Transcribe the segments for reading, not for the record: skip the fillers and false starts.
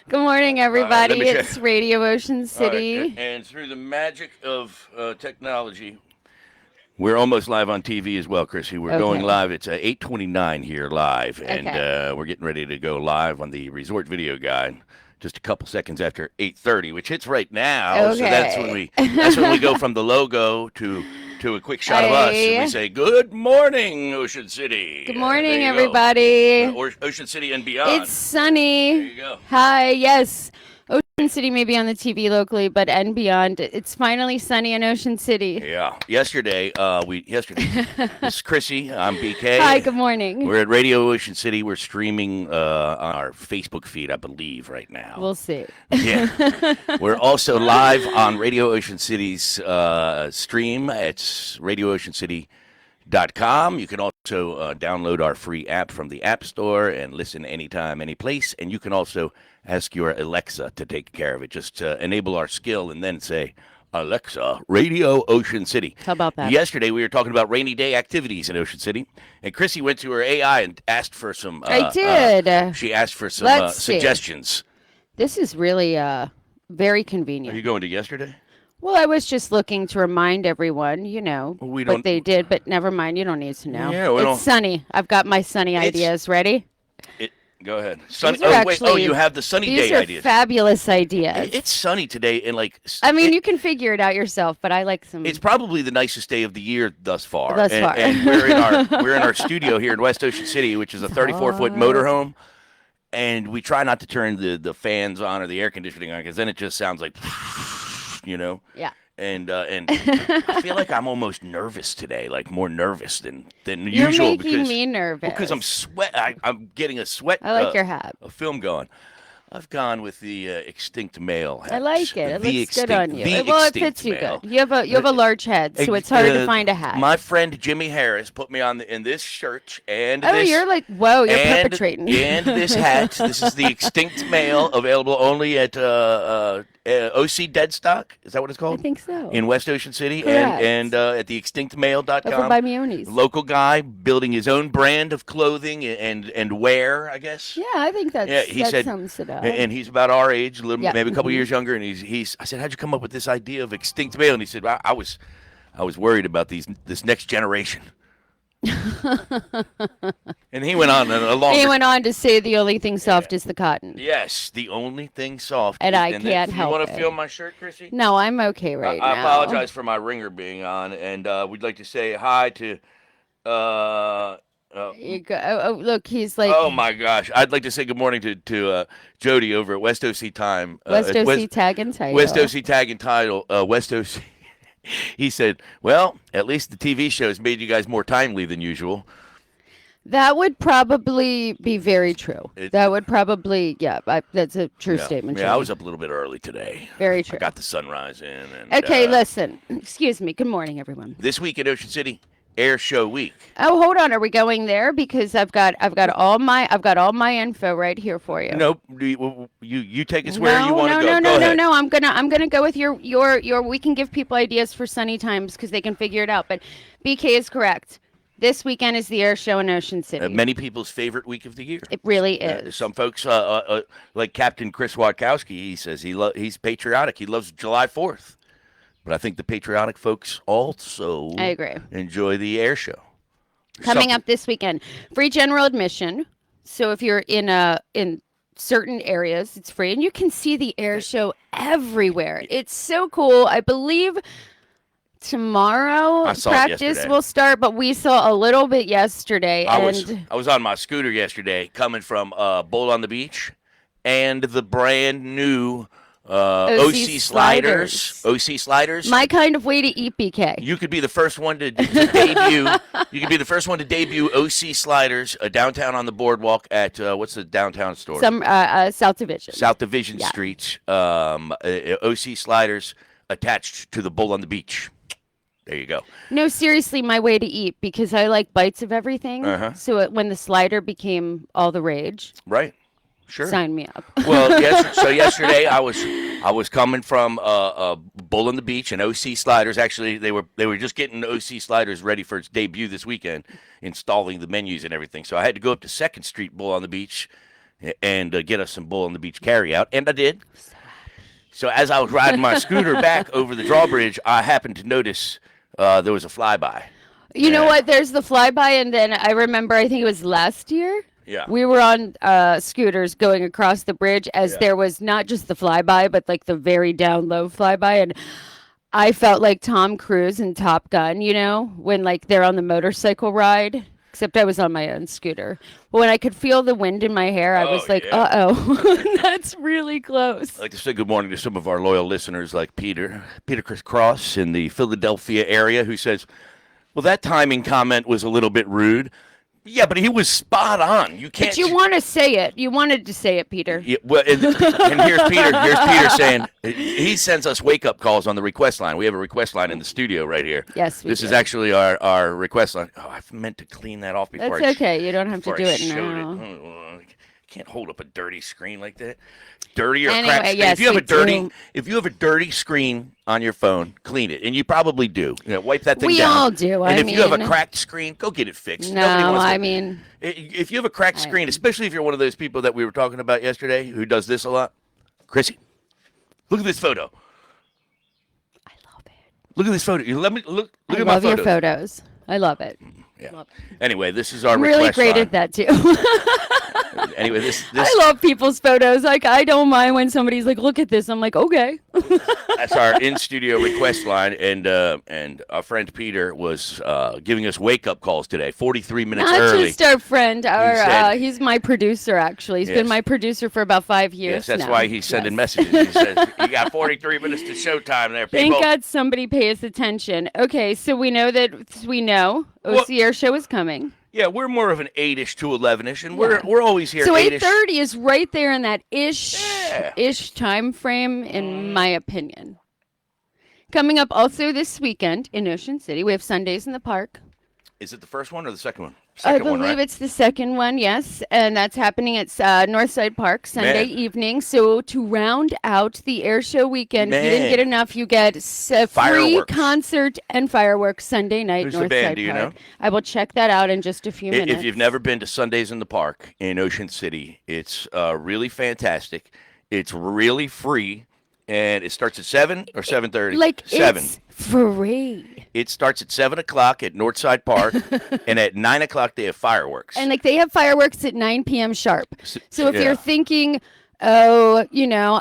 Good morning, everybody. Let me It's Radio Ocean All right, City. and through the magic of technology, we're almost live on TV as well, Chrissy. We're going Okay. live. It's 8:29 here live, and Okay. we're getting ready to go live on the Resort Video Guide. Just a couple seconds after 8:30, which hits right now. So Okay. that's when we go from the logo to a quick shot of us, and we I. say, "Good morning, Ocean City." Good There morning, you go, everybody. or Ocean City and It's beyond. There sunny. you go. Hi. Yes. Ocean City may be on the TV locally, but and beyond, it's finally sunny in Ocean City. Yeah. Yesterday, this is Chrissy. I'm Hi. BK. Good morning. We're at Radio Ocean City. We're streaming on our Facebook feed, I believe, right now. We'll see. Yeah. We're also live on Radio Ocean City's stream. It's radiooceancity.com. You can also download our free app from the App Store and listen anytime, any place. And you can also ask your Alexa to take care of it. Just enable our skill and then say, Alexa, Radio Ocean City. How about that? Yesterday, we were talking about rainy day activities in Ocean City, and Chrissy went to her AI and asked for some. I did. She asked for some Let's see. suggestions. This is really very Are convenient. you going to yesterday? Well, I was just looking to remind everyone, We what don't. they did, but never mind. You don't need to know. Yeah, we don't- It's sunny. I've got my sunny ideas ready. Go ahead. Sunny. These are Wait. Oh, actually- you have the sunny These day are ideas. fabulous ideas. It's sunny today, and I mean, you can figure it out yourself, but I like some. it's probably the nicest day of the year thus far. Thus far. And we're in our studio here in West Ocean City, which is a 34-foot motorhome. And we try not to turn the fans on or the air conditioning on because then it just sounds like, Yeah. And I feel like I'm almost nervous today, like more nervous than You're usual. making me nervous. Because I'm getting a sweat. I like your hat. A film going. I've gone with the extinct male hat. I like it. It The looks good on you. the Well, it extinct fits you male. good. You have a large head, so it's hard to find a hat. My friend Jimmy Harris put me in this shirt and Oh, this. you're like, whoa, you're and, perpetrating. And this hat. This is the extinct male, available only at OC Deadstock. Is that what it's I called? think so. In West Ocean City, Correct. and at theextinctmail.com. Over by Meoni's. Local guy building his own brand of clothing and wear, I guess. Yeah, I think that sums it up. And he's about our age, Yeah. maybe a couple years younger. And he's. I said, how'd you come up with this idea of extinct male? And he said, I was worried about this next generation. And he went on a longer. He went on to say the only thing soft is the cotton. Yes, the only thing soft. And I then can't you help want to it. feel my shirt, Chrissy? No, I'm okay right now. I apologize for my ringer being on, and we'd like to say hi to. You go, oh, look, he's like Oh my gosh! I'd like to say good morning to Jody over at West OC Time. West OC tag and title. West OC Tag and Title. West OC. He said, "Well, at least the TV shows made you guys more timely than usual." That would probably be very true. That would probably, that's a true statement. Yeah, I Jimmy. was up a little bit early today. Very true. I got the sunrise in. And, Okay, listen. Excuse me. Good morning, everyone. This week at Ocean City, Air Show Week. Oh, hold on. Are we going there? Because I've got all my info right here for you. Nope. You take us where you want to go. No, Go ahead. no. I'm gonna go with your. We can give people ideas for sunny times because they can figure it out. But BK is correct. This weekend is the air show in Ocean City. Many people's favorite week of the year. It really is. Some folks, like Captain Chris Watkowski, he says he's patriotic. He loves July 4th. But I think the patriotic folks also I agree. enjoy the air show. Coming up this weekend, free general admission. So if you're in certain areas, it's free, and you can see the air show everywhere. It's so cool. I believe tomorrow practice will start, but we saw a little bit yesterday. I was on my scooter yesterday, coming from Bowl on the Beach, and the brand new OC sliders. OC sliders. My kind of way to eat, BK. You could be the first one to debut. You could be the first one to debut OC sliders downtown on the boardwalk at what's the downtown store? South Division. South Division Street. OC sliders attached to the Bull on the Beach. There you go. No, seriously, my way to eat because I like bites of everything. So when the slider became all the rage, right? Sure. Sign me up. Well, yes. So yesterday I was coming from Bull on the Beach and OC Sliders. Actually, they were just getting OC Sliders ready for its debut this weekend, installing the menus and everything. So I had to go up to 2nd Street Bull on the Beach and get us some Bull on the Beach carryout, and I did. So as I was riding my scooter back over the drawbridge, I happened to notice there was a flyby. You know what? There's the flyby, and then I remember, I think it was last year. Yeah. We were on scooters going across the bridge as there was not just the flyby, but like the very down low flyby. And I felt like Tom Cruise in Top Gun, you know, when like they're on the motorcycle ride, except I was on my own scooter. But when I could feel the wind in my hair, I was like, uh-oh, that's really close. I'd like to say good morning to some of our loyal listeners like Peter Chris Cross in the Philadelphia area, who says, well, that timing comment was a little bit rude. Yeah, but he was spot on. You can't. But you want to say it. You wanted to say it, Peter. Yeah, well, and here's Peter. Here's Peter saying he sends us wake-up calls on the request line. We have a request line in the studio right here. Yes, we This do. is actually our request line. Oh, I meant to clean that off before. That's okay. You don't have to before do I it showed now. I can't hold up a dirty screen like that. Dirty or Anyway, cracked screen. yes, if you have we a dirty, do. if you have a dirty screen on your phone, clean it, and you probably do. You know, wipe that thing We down. all do. And I if you have a mean- cracked screen, go get it fixed. No, Nobody wants to- I mean, if you have a cracked screen, especially if you're one of those people that we were talking about yesterday who does this a lot, Chrissy, look at this photo. I love it. Look at this photo. You let me look I at my love your photos. photos. I love it. Yeah. Love it. Anyway, this is our I'm really request great line. at that too. Anyway, this I love people's photos. Like I don't mind when somebody's like, "Look at this." I'm like, "Okay." that's our in studio request line, and our friend Peter was giving us wake up calls today, 43 minutes Not early. just our friend. said- He's my producer. Actually, he's been Yes. my producer for about 5 years. Yes, that's now. why he's sending Yes. messages. He says, "You got 43 minutes to showtime there, people." Thank God somebody pays attention. Okay, so we know OC Air Show is coming. Yeah, we're more of an 8-ish to 11-ish, and we're always here. So 8-ish. 8:30 is right there in that ish Yeah. time frame, in my opinion. Coming up also this weekend in Ocean City, we have Sundays in the Park. Is it the first one or the second one? I Second believe one, right? it's the second one, yes, and that's happening at Northside Park Sunday Man. evening. So to round out the air show weekend, if you didn't Man. get enough, you get free Fireworks. concert and fireworks Sunday night. Who's Northside the band? Do you Park. know? I will check that out in just a few minutes. If you've never been to Sundays in the Park in Ocean City, it's really fantastic. It's really free, and it starts at 7 or 7:30. like 7. it's free. It starts at 7 o'clock at Northside Park, and at 9 o'clock they have fireworks. And like they have fireworks at 9 p.m. sharp. So if yeah. you're thinking, oh,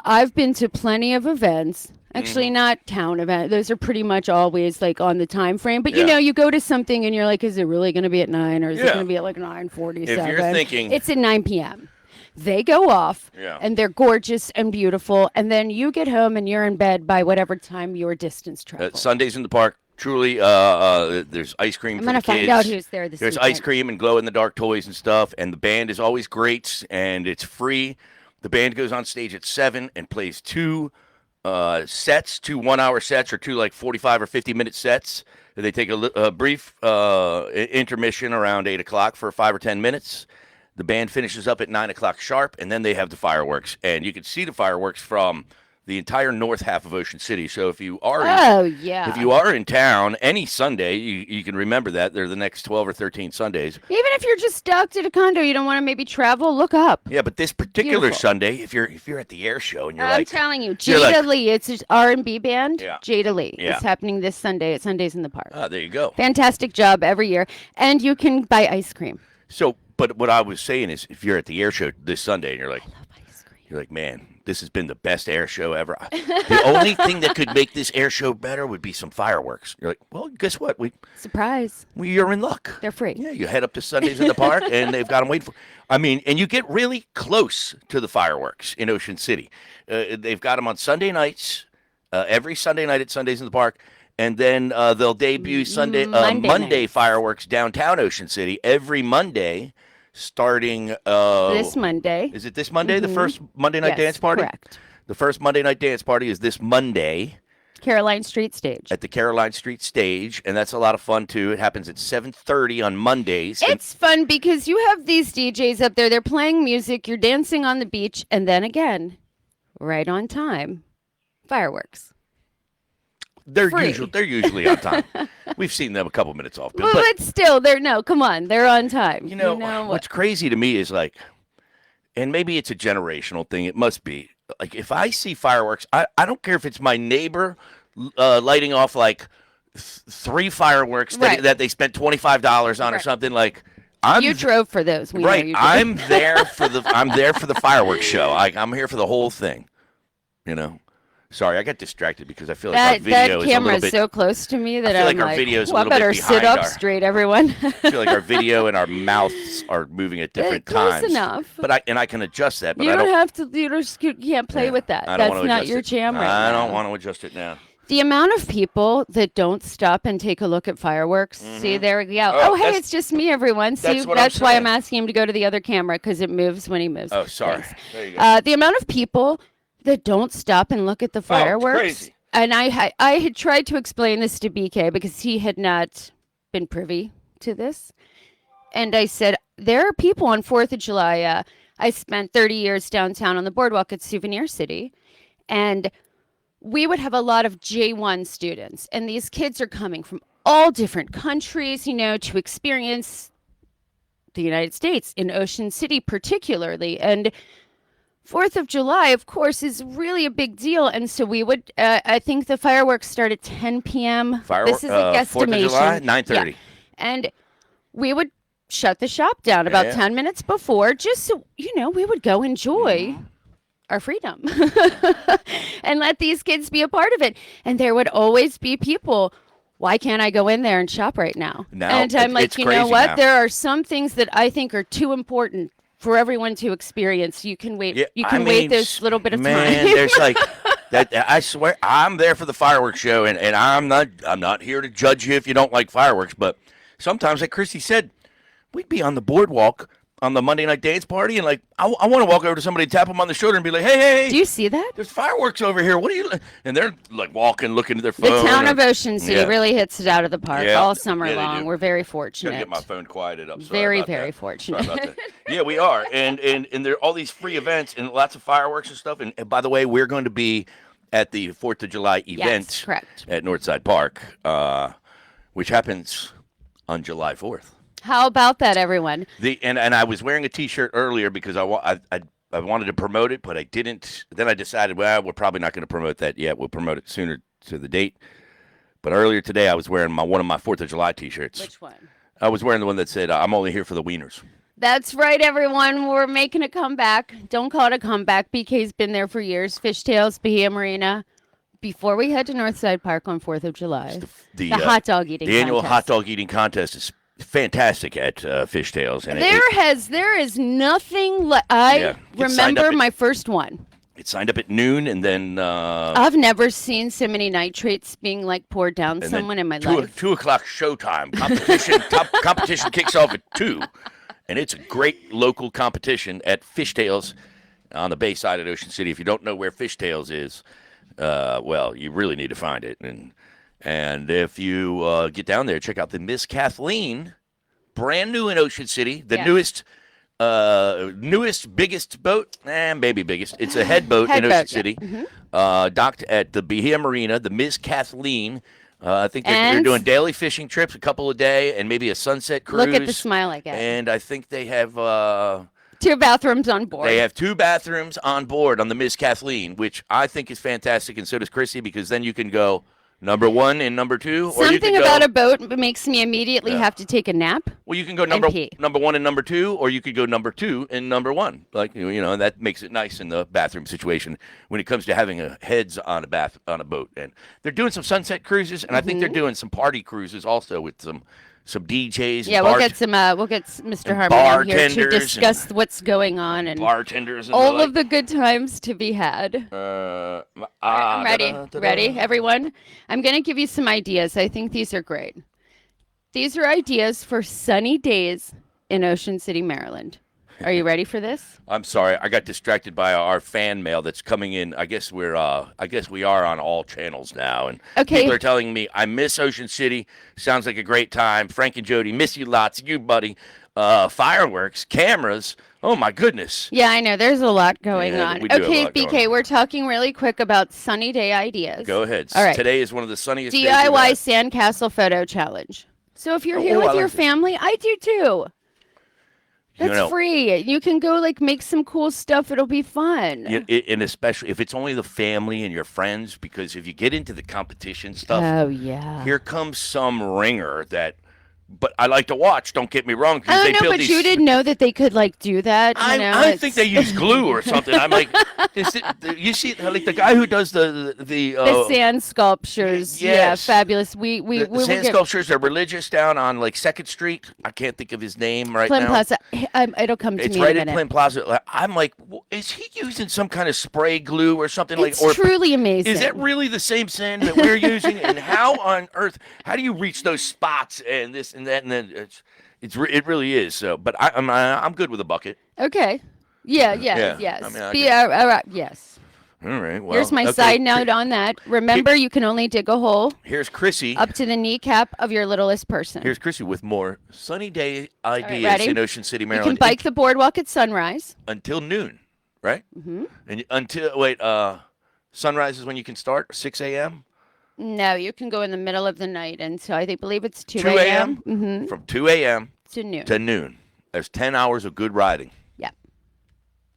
I've been to plenty of events. Actually, Mm-hmm. not town events. Those are pretty much always like on the time frame. But Yeah. you go to something and you're like, is it really going to be at 9 or is it Yeah. going to be at like 9:47? If you're thinking- it's at 9 p.m. They go off Yeah. and they're gorgeous and beautiful, and then you get home and you're in bed by whatever time your distance travel. Sundays in the Park, truly, there's ice cream I'm for gonna the kids. find out who's there this There's weekend. ice cream and glow-in-the-dark toys and stuff, and the band is always great, and it's free. The band goes on stage at 7 and plays two 1-hour sets, or two like 45 or 50-minute sets. They take a brief intermission around 8 o'clock for 5 or 10 minutes. The band finishes up at 9 o'clock sharp, and then they have the fireworks. And you can see the fireworks from the entire north half of Ocean City. So if you are Yeah. if you are in town any Sunday, you can remember that. They're the next 12 or 13 Sundays. Even if you're just stuck at a condo, you don't want to maybe travel, look up. Yeah, but this particular Beautiful. Sunday, if you're at the air show and you're I'm like, telling you, you're like- Jada Lee, it's an R&B band. Yeah. Jada Lee. Yeah. It's happening this Sunday at Sundays in the Park. there you go. Fantastic job every year. And you can buy ice cream. So, but what I was saying is, if you're at the air show this Sunday and you're like, Ice cream. you're like, man, this has been the best air show ever. The only thing that could make this air show better would be some fireworks. You're like, well, guess what? Surprise. You're in luck. They're free. Yeah, you head up to Sundays in the Park, and they've got them waiting for. I mean, and you get really close to the fireworks in Ocean City. They've got them on Sunday nights, every Sunday night at Sundays in the Park, and then they'll debut Monday nights. fireworks downtown Ocean City every Monday, starting. This Monday. Is it this Monday? The first Monday night Yes, dance party. correct. The first Monday night dance party is this Monday Caroline Street Stage. at the Caroline Street stage, and that's a lot of fun too. It happens at 7:30 on Mondays. and- It's fun because you have these DJs up there. They're playing music. You're dancing on the beach. And then again, right on time, fireworks. They're free. usually on time. We've seen them a couple minutes off, But still, come on. They're on time. you know what's crazy to me is like and maybe it's a generational thing. It must be. Like if I see fireworks, I don't care if it's my neighbor lighting off like three fireworks Right. that they spent $25 on or Right. something. Like I'm You drove for those. We know right. you did. I'm there for the fireworks show. I'm here for the whole thing. You know. Sorry, I got distracted because I feel like our That video is a camera little is bit. so close to me that feel I'm like our like, video is a well, I little bit better sit behind up our- straight, everyone. I feel like our video and our mouths are moving at different Close times. enough. But I can adjust that. But You I don't don't have to. You can't play with that. I don't That's want to not adjust your it. jam right I now. don't want to adjust it now. The amount of people that don't stop and take a look at fireworks. See, there we go. Oh, Oh, hey, that's- it's just me, everyone. See, that's what I'm that's why I'm saying. asking him to go to the other camera because it moves when he moves. Oh, sorry. Thanks. There you go. The amount of people that don't stop and look at the fireworks. crazy. And I had tried to explain this to BK because he had not been privy to this. And I said, there are people on 4th of July. I spent 30 years downtown on the boardwalk at Souvenir City. And we would have a lot of J1 students. And these kids are coming from all different countries, to experience the United States, in Ocean City particularly. And 4th of July, of course, is really a big deal. And so we would, I think the fireworks start at 10 p.m. This is a guesstimation. 4th of July, 9:30. Yeah. And we would shut the shop down about 10 minutes before, just so, we would go enjoy our freedom and let these kids be a part of it. And there would always be people. Why can't I go in there and shop right now? And I'm like, it's you know crazy what? now. There are some things that I think are too important for everyone to experience. You can wait. Yeah, You can wait this little bit of man, time. there's like that. I swear, I'm there for the fireworks show, and I'm not here to judge you if you don't like fireworks. But sometimes, like Christy said, we'd be on the boardwalk on the Monday night dance party, and like I want to walk over to somebody, tap them on the shoulder, and be like, hey, Do you see that? there's fireworks over here. What are you? And they're like walking, looking at their The phone. town or- of Ocean City Yeah. really hits it out of the park Yeah. all summer Yeah, they long. do. We're very Gotta fortunate. get my phone quieted up. Sorry Very, about very that. fortunate. Sorry about that. Yeah, we are, and there are all these free events and lots of fireworks and stuff. And by the way, we're going to be at the 4th of July event Yes, correct. at Northside Park, which happens on July 4th. How about that, everyone? And I was wearing a T-shirt earlier because I wanted to promote it, but I didn't. Then I decided, well, we're probably not going to promote that yet. We'll promote it sooner to the date. But earlier today, I was wearing one of my 4th of July T-shirts. Which one? I was wearing the one that said, "I'm only here for the wieners." That's right, everyone. We're making a comeback. Don't call it a comeback. BK's been there for years. Fishtails, Bahia Marina. Before we head to Northside Park on 4th of July, the hot dog eating The annual contest. hot dog eating contest is fantastic at Fishtails, and There is nothing. I Yeah, get signed up remember at- my first one. it signed up at noon, and then I've never seen so many nitrates being like poured down and someone then in my 2 o'clock showtime. Competition kicks off at 2, and it's a great local competition at Fishtails on the bay side of Ocean City. If you don't know where Fishtails is, well, you really need to find it. And if you get down there, check out the Miss Kathleen, brand new in Ocean City, the Yes. newest, biggest boat, and maybe biggest. It's a head boat in Head Ocean boat, City, yeah. docked at the Bahia Marina, the Miss Kathleen. I think they're And- doing daily fishing trips, a couple a day, and maybe a sunset cruise. Look at the smile I get. And I think they have 2 bathrooms on board. 2 bathrooms on board on the Miss Kathleen, which I think is fantastic, and so does Chrissy, because then you can go number 1 and number 2, or you Something can about go, a boat makes me immediately have to take a nap. well, you can go number pee. 1 and number 2, or you could go number 2 and number 1. Like that makes it nice in the bathroom situation when it comes to having heads on a boat. And they're doing some sunset cruises, and I think they're doing some party cruises also with some DJs. Yeah, and we'll get Mr. and Harmon out here to bartenders discuss what's going on and bartenders and all the of the good times to be had. I'm ready. Ready, everyone? I'm going to give you some ideas. I think these are great. These are ideas for sunny days in Ocean City, Maryland. Are you ready for this? I'm sorry, I got distracted by our fan mail that's coming in. I guess we are on all channels now, and Okay. people are telling me I miss Ocean City. Sounds like a great time. Frank and Jody, miss you lots. You, buddy. Fireworks, cameras. Oh my goodness. Yeah, I know. There's a lot going Yeah, on. we do have a Okay, lot going BK, on. we're talking really quick about sunny day ideas. Go ahead. All right. Today is one of the sunniest days we've DIY had. sandcastle photo challenge. So if you're here Oh, I with like your this. family, I do too. That's free. You can go like make some cool stuff. It'll be fun. And especially if it's only the family and your friends, because if you get into the competition stuff, Oh yeah. here comes some ringer that. But I like to watch. Don't get me wrong. Oh they no, build but these, you didn't know that they could like do that. I think they use glue or something. I'm like, you see, like the guy who does the sand sculptures. Yes. Yeah, fabulous. We the sand sculptures are religious down on like 2nd Street. I can't think of his name right Flynn now. Plaza. It'll come to It's me right in a minute. at Flynn Plaza. I'm like, is he using some kind of spray glue or something It's like? Or truly amazing. is that really the same sand that we're using? And how on earth? How do you reach those spots and this and that and then it really is. So, but I'm good with a bucket. Okay. Yeah. Yeah. Yes. I mean, all right. Yes. All right. Well, Here's my okay. side note on that. Remember, you can only dig a hole Here's Chrissy. up to the kneecap of your littlest person. Here's Chrissy with more sunny day ideas ready? in Ocean City, You Maryland. can bike the boardwalk at sunrise. Until noon, right? Mm-hmm. And sunrise is when you can start, 6 a.m. No, you can go in the middle of the night until I believe it's 2 2 a.m. a.m. Mm-hmm. From 2 a.m. to noon. to noon. There's 10 hours of good riding. Yeah.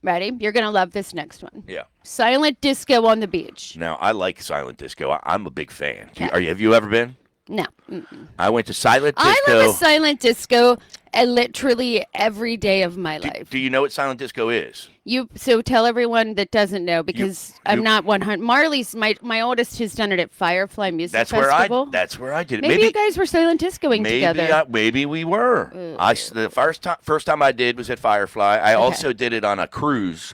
Ready? You're gonna love this next one. Yeah. Silent disco on the beach. Now I like silent disco. I'm a big fan. Okay. Have you ever been? No. Mm-mm. I went to silent disco. I love a silent disco literally every day of my life. Do you know what silent disco is? So tell everyone that doesn't know because I'm not 100. Marley's my oldest has done it at Firefly Music Festival. That's where I did it. Maybe you guys were silent discoing together. Maybe we were. The first time I did was at Firefly. I also did it on a cruise.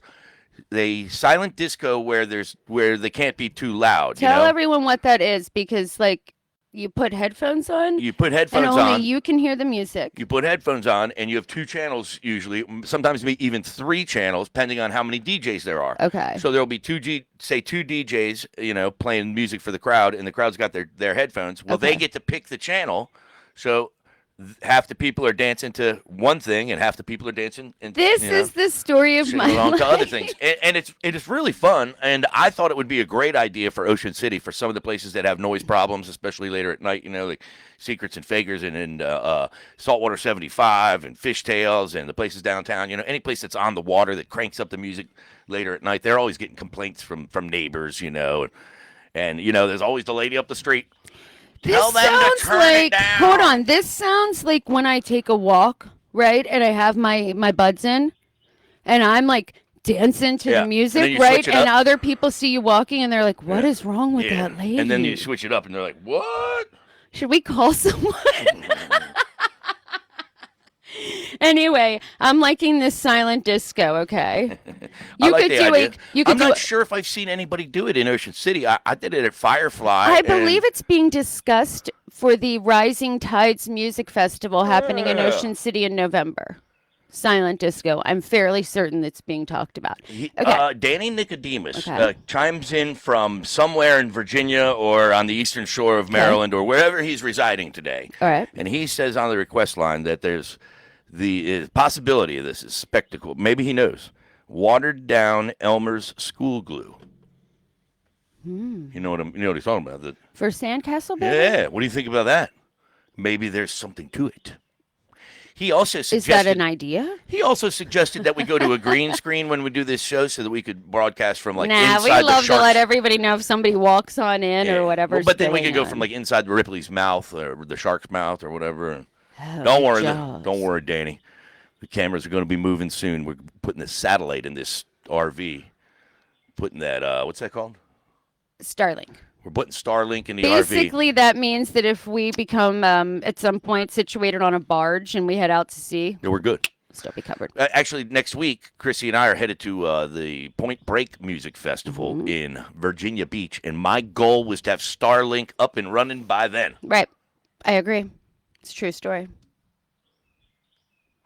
They silent disco where they can't be too loud. Tell everyone what that is because like you put headphones on. You put headphones and only on. You can hear the music. You put headphones on, and you have 2 channels usually. Sometimes even 3 channels, depending on how many DJs there are. Okay. So there will be 2 DJs, playing music for the crowd, and the crowd's got their headphones. Well, they get to pick the channel, so half the people are dancing to one thing, and half the people are dancing. This is the story of my life. To other things, and it is really fun. And I thought it would be a great idea for Ocean City for some of the places that have noise problems, especially later at night. Like Secrets and Fakers and Saltwater 75 and Fishtails and the places downtown. Any place that's on the water that cranks up the music later at night. They're always getting complaints from neighbors. And there's always the lady up the street. Tell them to turn it down. Hold on. This sounds like when I take a walk, right? And I have my buds in, and I'm like dancing to the music, right? And other people see you walking, and they're like, "What is wrong with that lady?" And then you switch it up, and they're like, "What? Should we call someone?" Anyway, I'm liking this silent disco. Okay, I'm not sure if I've seen anybody do it in Ocean City. I did it at Firefly. I believe it's being discussed for the Rising Tides Music Festival happening in Ocean City in November. Silent disco. I'm fairly certain it's being talked about. Danny Nicodemus chimes in from somewhere in Virginia or on the eastern shore of Maryland or wherever he's residing today. All right. And he says on the request line that there's the possibility of this is spectacle. Maybe he knows. Watered down Elmer's school glue. You know what he's talking about? For Sandcastle Building? Yeah. What do you think about that? Maybe there's something to it. He also suggested. Is that an idea? He also suggested that we go to a green screen when we do this show, so that we could broadcast from inside we love to let everybody know if somebody walks on in or whatever. Well, but then we could go from inside Ripley's mouth or the shark's mouth or whatever. Oh, don't worry, Danny. The cameras are going to be moving soon. We're putting the satellite in this RV. Putting that what's that called? Starlink. We're putting Starlink in the RV. RV. Basically, that means that if we become at some point situated on a barge and we head out to sea, we're good. Still be covered. Actually, next week, Chrissy and I are headed to the Point Break Music Festival in Virginia Beach, and my goal was to have Starlink up and running by then. Right. I agree. It's a true story.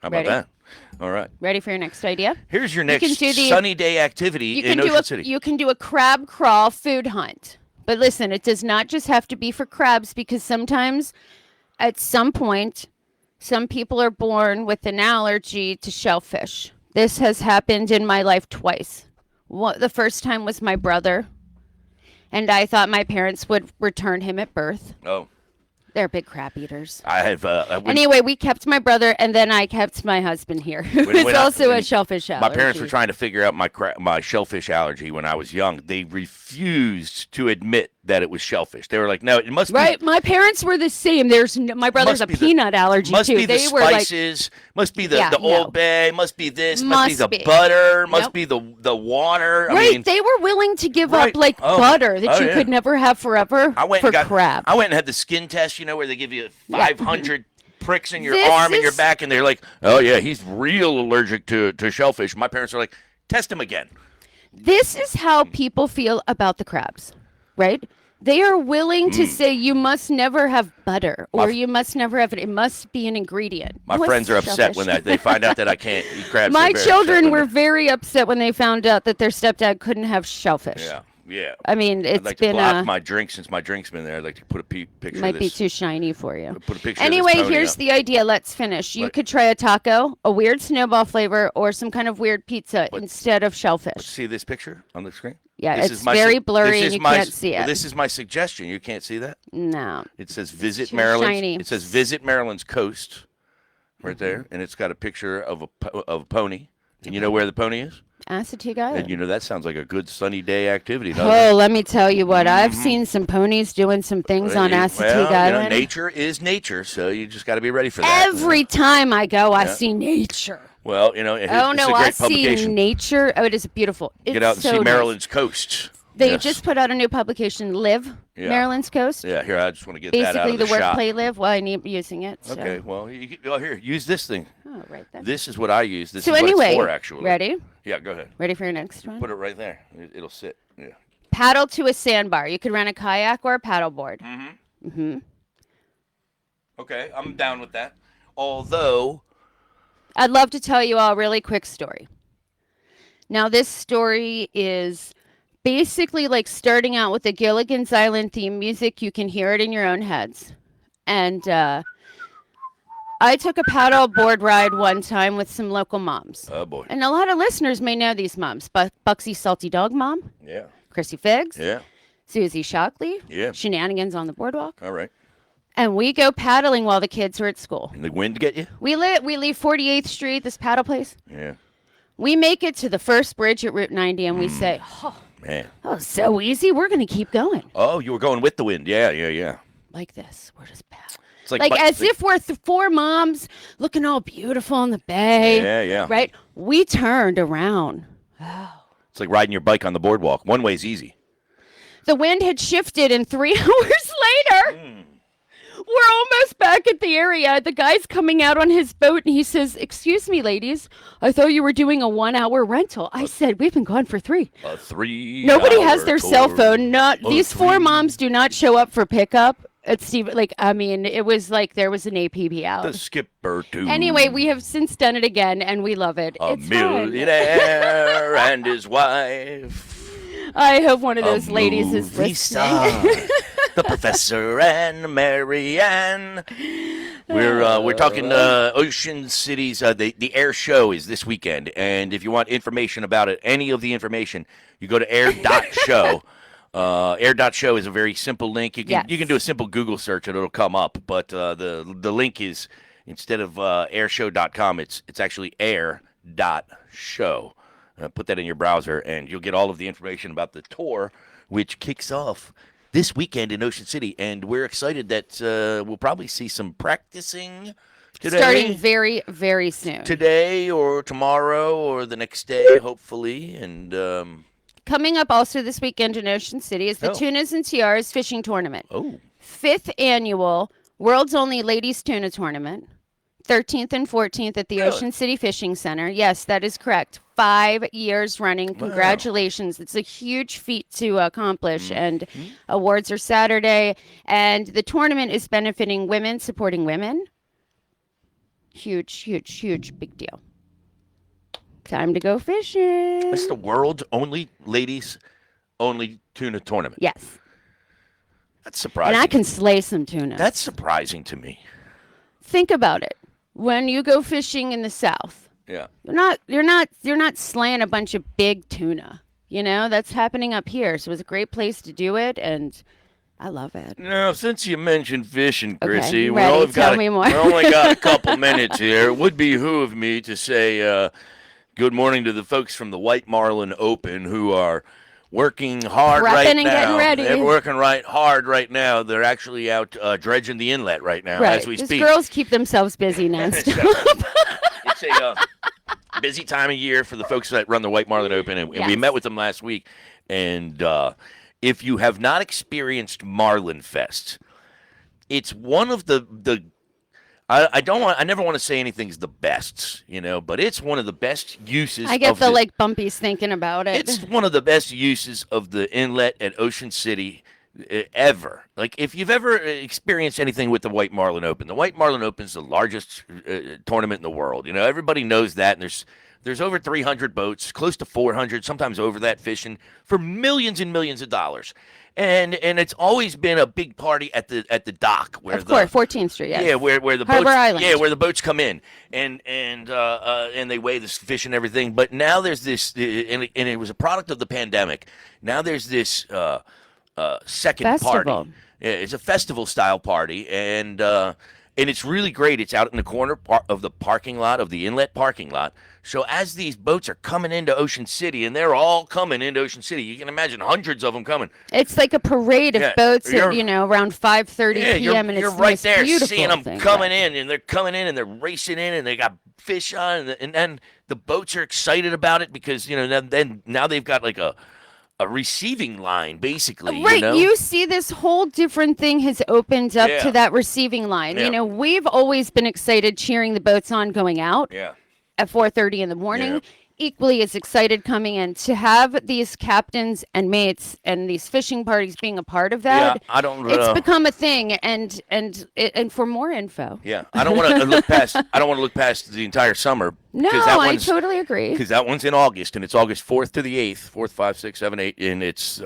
How about that? All right. Ready for your next idea? Here's your next sunny day activity in Ocean City. You can do a crab crawl food hunt. But listen, it does not just have to be for crabs because sometimes at some point, some people are born with an allergy to shellfish. This has happened in my life twice. The first time was my brother, and I thought my parents would return him at birth. Oh. They're big crab eaters. I have. Anyway, we kept my brother, and then I kept my husband here, who is also a shellfish allergy. My parents were trying to figure out my shellfish allergy when I was young. They refused to admit that it was shellfish. They were like, "No, it must be." Right, my parents were the same. My brother's a peanut allergy must too. Be the spices, must be the Old Bay, must be this, must be the butter, must be the water. Right, I mean, they were willing to give up butter that you could never have forever for crab. I went and had the skin test, where they give you 500 pricks in your arm and your back, and they're like, "Oh yeah, he's real allergic to shellfish." My parents are like, "Test him again." This is how people feel about the crabs, right? They are willing to say you must never have butter, or you must never have it. It must be an ingredient. My friends are upset when they find out that I can't eat crabs. My children were very upset when they found out that their stepdad couldn't have shellfish. Yeah. I mean, it's I'd like been to block my drink since my drink's been there. I'd like to put a picture. Might of this. be too shiny for you. Put a picture. Anyway, of this here's up. the idea. Let's finish. You could try a taco, a weird snowball flavor, or some kind of weird pizza instead of shellfish. See this picture on the screen? Yeah, it's very blurry and you can't see it. Well, this is my suggestion. You can't see that? No. It says visit Maryland. It says visit Maryland's coast, right there, and it's got a picture of a pony. And you know where the pony is? Assateague Island. And that sounds like a good sunny day activity, doesn't it? Oh, let me tell you what. I've seen some ponies doing some things on Assateague Island. Nature is nature, so you just got to be ready for that. Every time I go, I see nature. Well, it's a great publication. See nature. Oh, it is beautiful. It's Get out and see Maryland's coast. They just put out a new publication, Live Maryland's Coast. Yeah, here, I just want to get Basically, that out of the work, shop. play, live. Well, I need using it. So. Okay, well, here, use this thing. Oh, right then. This is what I use. This so is anyway, what it's for, actually. Ready? Yeah, go ahead. Ready for your next one? Put it right there. It'll sit. Yeah. Paddle to a sandbar. You could rent a kayak or a paddleboard. Okay, I'm down with that. Although, I'd love to tell you all a really quick story. Now, this story is basically like starting out with the Gilligan's Island theme music. You can hear it in your own heads. And I took a paddleboard ride one time with some local moms. Oh, boy. And a lot of listeners may know these moms. Buxy Salty Dog Mom. Yeah. Chrissy Figs. Yeah. Susie Shockley. Yeah. Shenanigans on the Boardwalk. All right. And we go paddling while the kids are at school. And the wind get you? We leave 48th Street, this paddle place. Yeah. We make it to the first bridge at Route 90, and we say, "Oh, man, so easy. We're going to keep going." Oh, you were going with the wind. Yeah. Like this. We're just paddling. It's like as if we're four moms looking all beautiful in the bay. Yeah. Right? We turned around. Oh. It's like riding your bike on the boardwalk. One way's easy. The wind had shifted, and 3 hours later, we're almost back at the area. The guy's coming out on his boat, and he says, "Excuse me, ladies. I thought you were doing a 1-hour rental." I said, "We've been gone for 3." A 3. Nobody has their cell phone. These 4 moms do not show up for pickup. It's it was like there was an APB out. The skipper too. Anyway, we have since done it again, and we love it. It's millionaire and his wife. I hope one of those ladies is listening. The Professor and Marianne. We're talking Ocean City's the air show is this weekend, and if you want information about it, any of the information, you go to air.show. Air.show is a very simple link. You can do a simple Google search and it'll come up. But the link is, instead of airshow.com, it's actually air.show. Put that in your browser and you'll get all of the information about the tour, which kicks off this weekend in Ocean City. And we're excited that we'll probably see some practicing today. Starting very, very soon. Today or tomorrow or the next day, hopefully. And coming up also this weekend in Ocean City is the Tunas and Tiaras Fishing Tournament. 5th annual World's Only Ladies Tuna Tournament. 13th and 14th at the Ocean City Fishing Center. Yes, that is correct. 5 years running. Congratulations. Wow. It's a huge feat to accomplish. And awards are Saturday. And the tournament is benefiting women, supporting women. Huge, huge, huge, big deal. Time to go fishing. It's the world's only ladies only tuna tournament. Yes. That's surprising. And I can slay some tuna. That's surprising to me. Think about it. When you go fishing in the South, you're not slaying a bunch of big tuna. That's happening up here. So it was a great place to do it, and I love it. Now, since you mentioned fishing, Okay, Chrissy, I'm ready. Tell me more. we only got a couple minutes here. It would behoove me to say good morning to the folks from the White Marlin Open who are working hard right Prepping and getting now. They're ready. working hard right now. They're actually out dredging the inlet right now as Right. we These speak. girls keep themselves busy nonstop. It's a busy time of year for the folks that run the White Marlin Open, and we Yes. met with them last week. And if you have not experienced Marlin Fest, it's one of the I never want to say anything's the best, but it's one of the best uses I get of the like bumpies thinking about it. it's one of the best uses of the inlet at Ocean City ever. Like if you've ever experienced anything with the White Marlin Open, the White Marlin Open is the largest tournament in the world. Everybody knows that, and there's over 300 boats, close to 400, sometimes over that, fishing for millions and millions of dollars. And it's always been a big party at the dock where Of course, 14th Street. Yes. yeah, where the Harbor boats, Island. yeah, where the boats come in, and they weigh this fish and everything. But now there's this, and it was a product of the pandemic. Now there's this second Festival. party. Yeah, it's a festival style party, and it's really great. It's out in the corner of the parking lot of the inlet parking lot. So as these boats are coming into Ocean City, and they're all coming into Ocean City, you can imagine hundreds of them coming. It's like a parade of Yeah, boats at, you're- around 5:30 Yeah, p.m. and you're it's the right most there beautiful seeing them thing. coming in, and they're coming in, and they're racing in, and they got fish on, and then the boats are excited about it because then now they've got like a receiving line basically. Right, you see this whole different thing has opened up Yeah. to that receiving line. Yeah. We've always been excited cheering the boats on going out Yeah. at 4:30 in the morning. Yeah. Equally as excited coming in to have these captains and mates and these fishing parties being a part of that. Yeah, I don't. It's become a thing, and for more info. Yeah, I don't want to look past. I don't want to look past the entire summer. No, because that I one's- totally agree. Because that one's in August, and it's August 4th to the 8th, 4th, 5, 6, 7, 8, and it's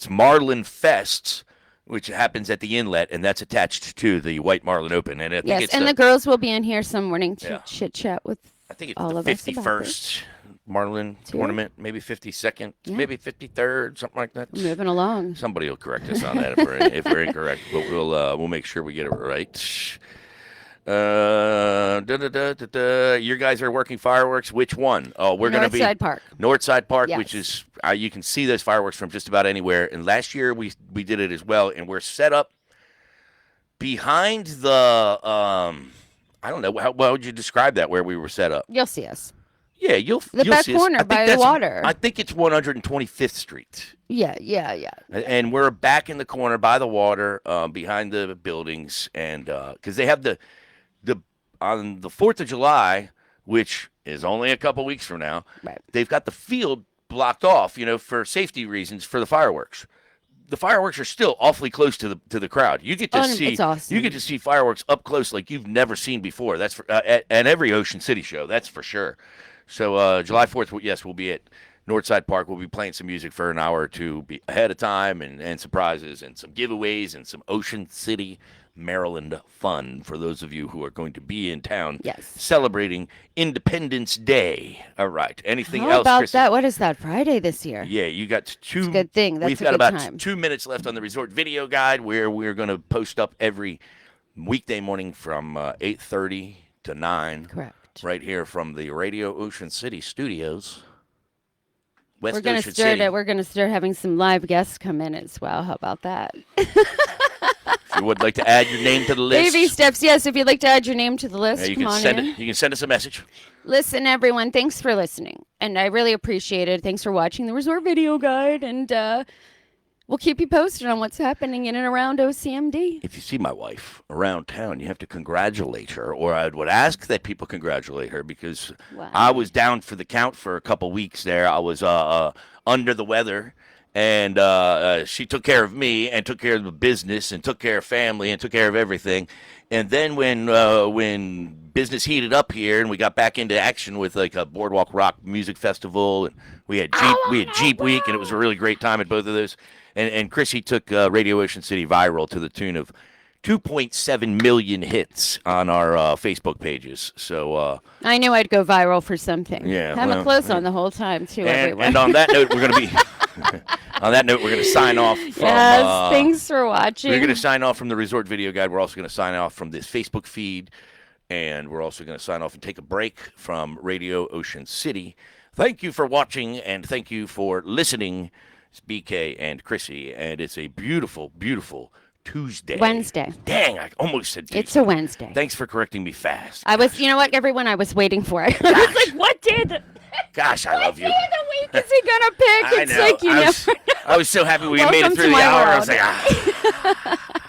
Marlin Fests, which happens at the inlet, and that's attached to the White Marlin Open. And I think Yes, it's and the girls will be in here some morning to Yeah. chit chat with I think it's all the of us about 51st Marlin tournament, maybe 52nd, maybe 53rd, something like that. moving along. Somebody will correct us on that if we're incorrect, but we'll make sure we get it right. You guys are working fireworks. Which one? Oh, we're going to be Northside Park. Northside Park, Yes. which is you can see those fireworks from just about anywhere. And last year we did it as well, and we're set up behind the I don't know how would you describe that where we were set up? You'll see us. Yeah, you'll back see us. corner I think by the that's- water. I think it's 125th Street. Yeah. And we're back in the corner by the water, behind the buildings, and because they have the on the 4th of July, which is only a couple weeks from now, Right. they've got the field blocked off, for safety reasons for the fireworks. The fireworks are still awfully close to the crowd. You get to see it's awesome. you get to see fireworks up close like you've never seen before. That's for, at every Ocean City show. That's for sure. So July 4th, yes, we'll be at Northside Park. We'll be playing some music for an hour or two ahead of time, and surprises and some giveaways and some Ocean City, Maryland fun for those of you who are going to be in town Yes. celebrating Independence Day. All right. Anything How else, about Kristen? that? What is that, Friday this year? Yeah, you got two. It's a good thing. That's we've a got good about time. 2 minutes left on the resort video guide, where we're going to post up every weekday morning from 8:30 to 9. Correct. Right here from the Radio Ocean City studios. West We're gonna Ocean start City. it. We're gonna start having some live guests come in as well. How about that? If you would like to add your name to the list, Baby steps. Yes, if you'd like to add your name to the list, you come can on send in. it. You can send us a message. Listen, everyone, thanks for listening, and I really appreciate it. Thanks for watching the resort video guide, and we'll keep you posted on what's happening in and around OCMD. If you see my wife around town, you have to congratulate her, or I would ask that people congratulate her, because Wow. I was down for the count for a couple weeks there. I was under the weather, and she took care of me and took care of the business and took care of family and took care of everything. And then when business heated up here and we got back into action with like a Boardwalk Rock Music Festival, and we had Jeep Week, and it was a really great time at both of those. And Chrissy took Radio Ocean City viral to the tune of 2.7 million hits on our Facebook pages. So I knew I'd go viral for something. Yeah, Have well, a close on the whole time too, everyone. and on that note, we're going to be On that note, we're going to sign off from. Yes, thanks for watching. We're going to sign off from the Resort Video Guide. We're also going to sign off from this Facebook feed. And we're also going to sign off and take a break from Radio Ocean City. Thank you for watching, and thank you for listening. It's BK and Chrissy, and it's a beautiful, beautiful Tuesday. Wednesday. Dang, I almost said Tuesday. It's a Wednesday. Thanks for correcting me fast. You know what, everyone, I was waiting for it. I was like, what day of the love you. What day of the week is he going to pick? I It's know. like, you never know. I was so happy we made it Welcome through to the my hour. I world. was like, ah.